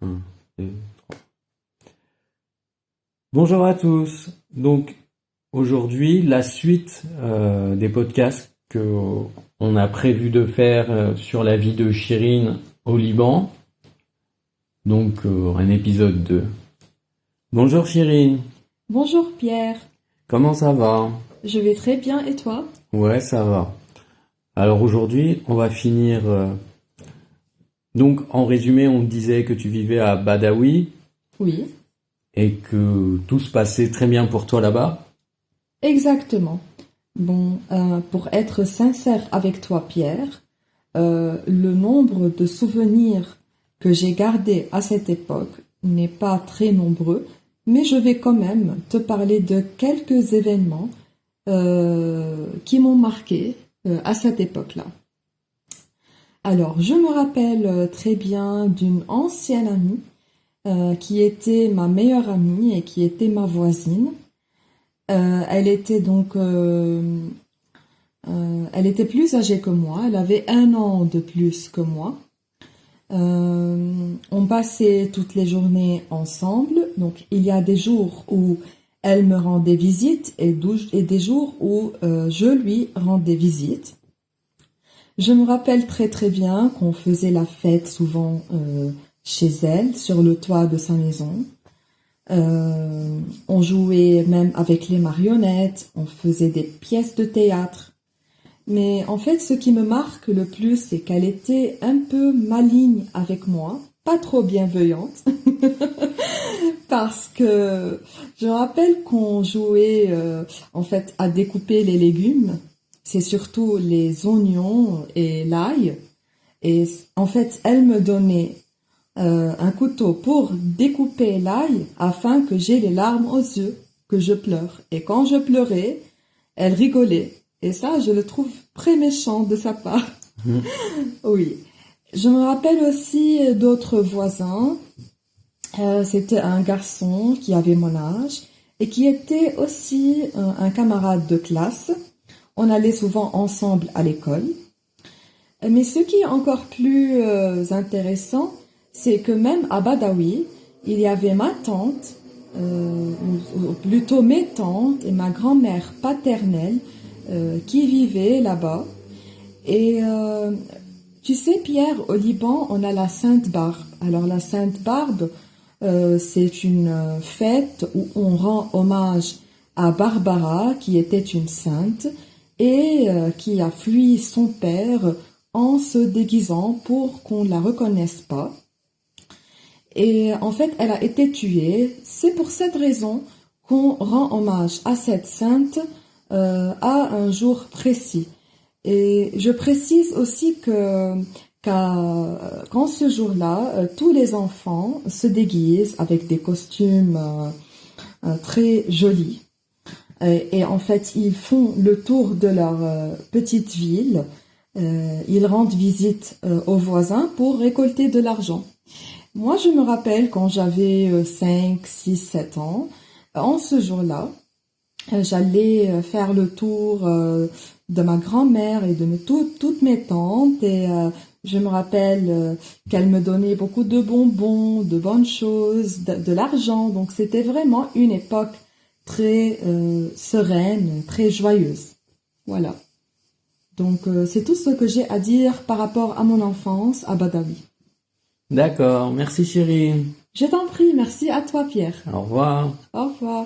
Un, deux, trois. Bonjour à tous. Donc aujourd'hui, la suite des podcasts que on a prévu de faire sur la vie de Chirine au Liban. Donc un épisode 2. Bonjour Chirine, Bonjour Pierre, comment ça va? je vais très bien et toi? Ouais, ça va. Alors aujourd'hui, on va finir. Donc en résumé, on disait que tu vivais à Badawi Oui, et que tout se passait très bien pour toi là-bas. exactement. Bon, pour être sincère avec toi Pierre, le nombre de souvenirs que j'ai gardés à cette époque n'est pas très nombreux, mais je vais quand même te parler de quelques événements qui m'ont marqué à cette époque-là. Alors, je me rappelle très bien d'une ancienne amie qui était ma meilleure amie et qui était ma voisine. Elle était elle était plus âgée que moi. Elle avait 1 an de plus que moi. On passait toutes les journées ensemble. Donc, il y a des jours où elle me rendait visite et des jours où je lui rendais visite. Je me rappelle très très bien qu'on faisait la fête souvent chez elle, sur le toit de sa maison. On jouait même avec les marionnettes, on faisait des pièces de théâtre. Mais en fait, ce qui me marque le plus, c'est qu'elle était un peu maligne avec moi, pas trop bienveillante, parce que je me rappelle qu'on jouait en fait à découper les légumes. C'est surtout les oignons et l'ail. Et en fait, elle me donnait un couteau pour découper l'ail afin que j'ai les larmes aux yeux, que je pleure. Et quand je pleurais, elle rigolait. Et ça, je le trouve très méchant de sa part. Mhm. Oui. Je me rappelle aussi d'autres voisins. C'était un garçon qui avait mon âge et qui était aussi un camarade de classe. On allait souvent ensemble à l'école. Mais ce qui est encore plus intéressant, c'est que même à Badawi, il y avait ma tante, ou plutôt mes tantes et ma grand-mère paternelle qui vivaient là-bas. Et tu sais, Pierre, au Liban, on a la Sainte-Barbe. Alors la Sainte-Barbe, c'est une fête où on rend hommage à Barbara, qui était une sainte, et qui a fui son père en se déguisant pour qu'on la reconnaisse pas. Et en fait, elle a été tuée. C'est pour cette raison qu'on rend hommage à cette sainte à un jour précis. Et je précise aussi qu'en ce jour-là, tous les enfants se déguisent avec des costumes très jolis. Et en fait, ils font le tour de leur petite ville. Ils rendent visite aux voisins pour récolter de l'argent. Moi, je me rappelle quand j'avais 5, 6, 7 ans, en ce jour-là, j'allais faire le tour de ma grand-mère et de toutes mes tantes et je me rappelle qu'elle me donnait beaucoup de bonbons, de bonnes choses, de l'argent. Donc c'était vraiment une époque très sereine, très joyeuse. Voilà. Donc c'est tout ce que j'ai à dire par rapport à mon enfance à Badawi. D'accord, merci Chirine. Je t'en prie, merci à toi Pierre. Au revoir. Au revoir.